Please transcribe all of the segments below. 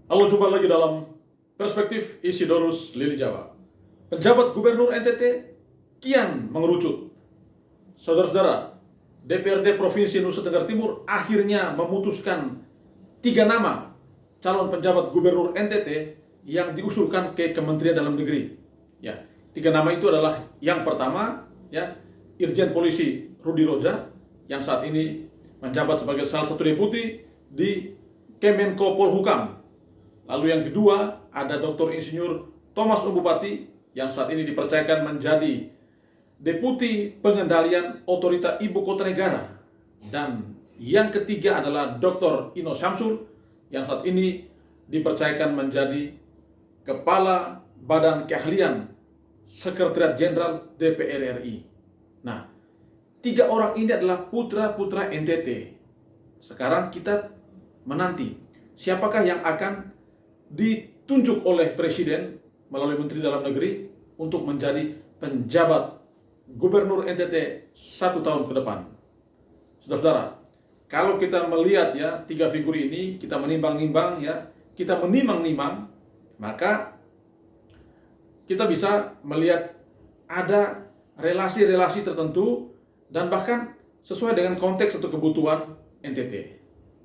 Halo, jumpa lagi dalam Perspektif Isidorus Lili Jawa. Penjabat Gubernur NTT kian mengerucut. Saudara-saudara, DPRD Provinsi Nusa Tenggara Timur akhirnya memutuskan 3 nama calon penjabat Gubernur NTT yang diusulkan ke Kementerian Dalam Negeri. Ya, 3 nama itu adalah yang pertama, ya, Irjen Polisi Rudi Rodja yang saat ini menjabat sebagai salah satu deputi di Kemenko Polhukam. Lalu yang kedua ada Dr. Insinyur Thomas Umbupati yang saat ini dipercayakan menjadi Deputi Pengendalian Otorita Ibu Kota Negara. Dan yang ketiga adalah Dr. Ino Syamsul yang saat ini dipercayakan menjadi Kepala Badan Keahlian Sekretariat Jenderal DPR RI. Nah, 3 orang ini adalah putra-putra NTT. Sekarang kita menanti siapakah yang akan ditunjuk oleh Presiden melalui Menteri Dalam Negeri untuk menjadi penjabat Gubernur NTT 1 tahun ke depan. Saudara-saudara, kalau kita melihat ya 3 figur ini, kita menimbang-nimbang ya, kita menimang-nimang, maka kita bisa melihat ada relasi-relasi tertentu dan bahkan sesuai dengan konteks atau kebutuhan NTT.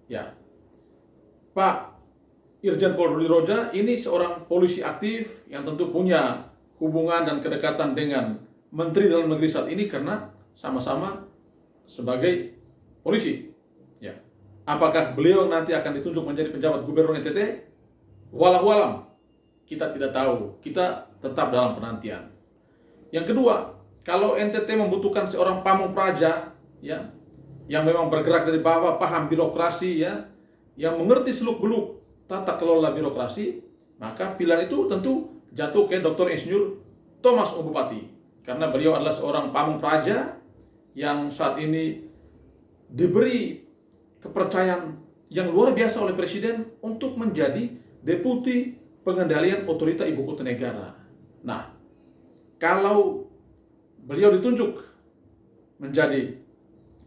Ya, Pak Irjen Pol Rudi Rodja ini seorang polisi aktif yang tentu punya hubungan dan kedekatan dengan Menteri Dalam Negeri saat ini karena sama-sama sebagai polisi. Ya. Apakah beliau nanti akan ditunjuk menjadi penjabat Gubernur NTT? Walau alam, kita tidak tahu. Kita tetap dalam penantian. Yang kedua, kalau NTT membutuhkan seorang pamung praja, ya, yang memang bergerak dari bawah, paham birokrasi, ya, yang mengerti seluk-beluk tata kelola birokrasi, maka pilihan itu tentu jatuh ke Dr. Insinyur Thomas Umbupati karena beliau adalah seorang pamung praja yang saat ini diberi kepercayaan yang luar biasa oleh Presiden untuk menjadi Deputi Pengendalian Otorita Ibu Kota Negara. Nah, kalau beliau ditunjuk menjadi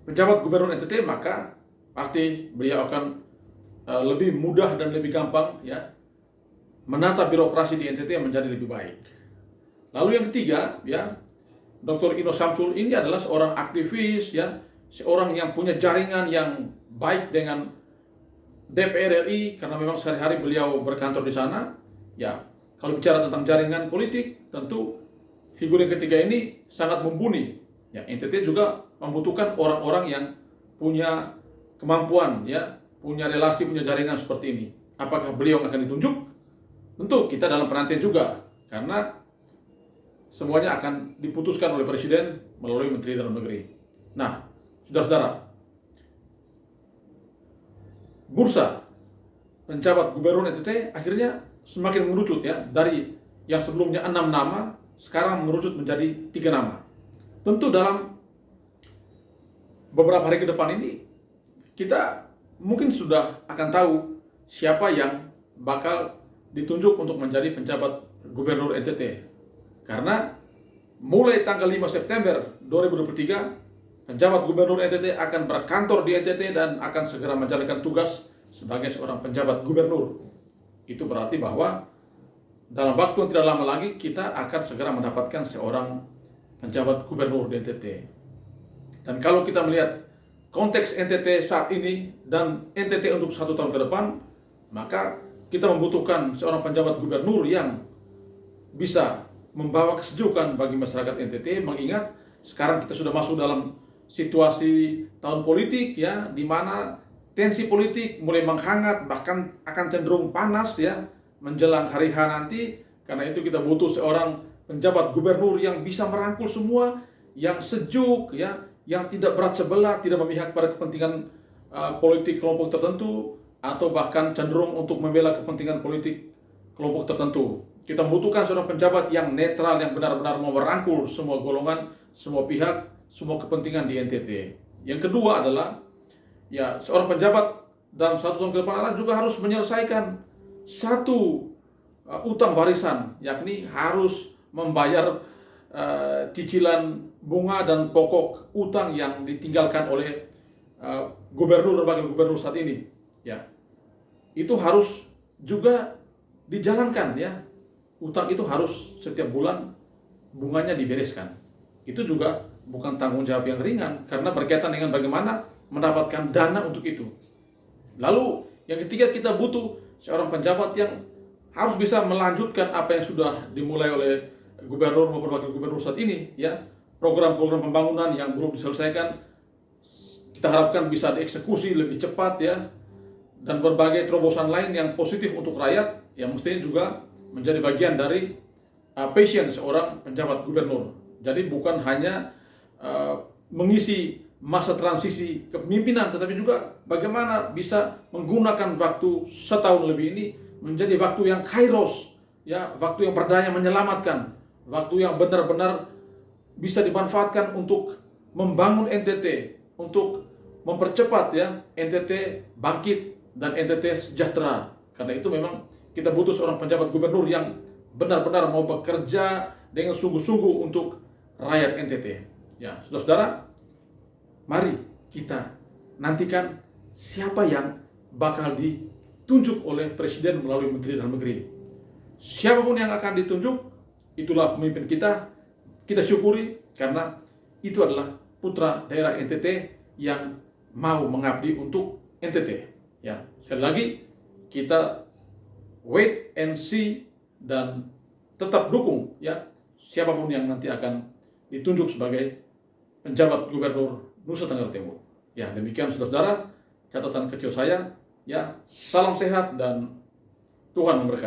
penjabat Gubernur NTT, maka pasti beliau akan lebih mudah dan lebih gampang ya menata birokrasi di NTT yang menjadi lebih baik. Lalu yang ketiga ya, Dr. Ino Syamsul ini adalah seorang aktivis ya, seorang yang punya jaringan yang baik dengan DPR RI karena memang sehari-hari beliau berkantor di sana. Ya, kalau bicara tentang jaringan politik, tentu figur yang ketiga ini sangat mumpuni. Ya, NTT juga membutuhkan orang-orang yang punya kemampuan ya, punya relasi, punya jaringan seperti ini. Apakah beliau akan ditunjuk? Tentu kita dalam penantian juga, karena semuanya akan diputuskan oleh Presiden melalui Menteri Dalam Negeri. Nah, saudara-saudara, bursa penjabat Gubernur NTT akhirnya semakin mengerucut ya, dari yang sebelumnya 6 nama, sekarang mengerucut menjadi 3 nama. Tentu dalam beberapa hari ke depan ini, kita mungkin sudah akan tahu siapa yang bakal ditunjuk untuk menjadi penjabat Gubernur NTT. Karena mulai tanggal 5 September 2023, penjabat Gubernur NTT akan berkantor di NTT dan akan segera menjalankan tugas sebagai seorang penjabat gubernur. Itu berarti bahwa dalam waktu yang tidak lama lagi kita akan segera mendapatkan seorang penjabat gubernur di NTT. Dan kalau kita melihat konteks NTT saat ini dan NTT untuk 1 tahun ke depan, maka kita membutuhkan seorang penjabat gubernur yang bisa membawa kesejukan bagi masyarakat NTT, mengingat sekarang kita sudah masuk dalam situasi tahun politik ya, di mana tensi politik mulai menghangat, bahkan akan cenderung panas ya menjelang hari H nanti. Karena itu kita butuh seorang penjabat gubernur yang bisa merangkul semua, yang sejuk ya, yang tidak berat sebelah, tidak memihak pada kepentingan politik kelompok tertentu, atau bahkan cenderung untuk membela kepentingan politik kelompok tertentu. Kita membutuhkan seorang penjabat yang netral, yang benar-benar mau merangkul semua golongan, semua pihak, semua kepentingan di NTT. Yang kedua adalah ya, seorang penjabat dalam 1 tahun ke depan adalah juga harus menyelesaikan satu utang warisan, yakni harus membayar cicilan bunga dan pokok utang yang ditinggalkan oleh gubernur dan wakil gubernur saat ini. Ya, itu harus juga dijalankan ya. Utang itu harus setiap bulan bunganya dibereskan. Itu juga bukan tanggung jawab yang ringan karena berkaitan dengan bagaimana mendapatkan dana untuk itu. Lalu yang ketiga, kita butuh seorang penjabat yang harus bisa melanjutkan apa yang sudah dimulai oleh gubernur maupun wakil gubernur saat ini ya. Program-program pembangunan yang belum diselesaikan kita harapkan bisa dieksekusi lebih cepat ya, dan berbagai terobosan lain yang positif untuk rakyat yang mestinya juga menjadi bagian dari passion seorang penjabat gubernur. Jadi bukan hanya mengisi masa transisi kepemimpinan, tetapi juga bagaimana bisa menggunakan waktu setahun lebih ini menjadi waktu yang kairos, ya, waktu yang berdaya menyelamatkan, waktu yang benar-benar bisa dimanfaatkan untuk membangun NTT, untuk mempercepat ya NTT bangkit dan NTT sejahtera. Karena itu memang kita butuh seorang penjabat gubernur yang benar-benar mau bekerja dengan sungguh-sungguh untuk rakyat NTT. Ya, saudara-saudara, mari kita nantikan siapa yang bakal ditunjuk oleh Presiden melalui Menteri Dalam Negeri. Siapapun yang akan ditunjuk, itulah pemimpin kita. Kita syukuri karena itu adalah putra daerah NTT yang mau mengabdi untuk NTT. Ya, sekali lagi kita wait and see dan tetap dukung ya siapapun yang nanti akan ditunjuk sebagai penjabat gubernur Nusa Tenggara Timur. Ya, demikian saudara-saudara catatan kecil saya. Ya, salam sehat dan Tuhan memberkati.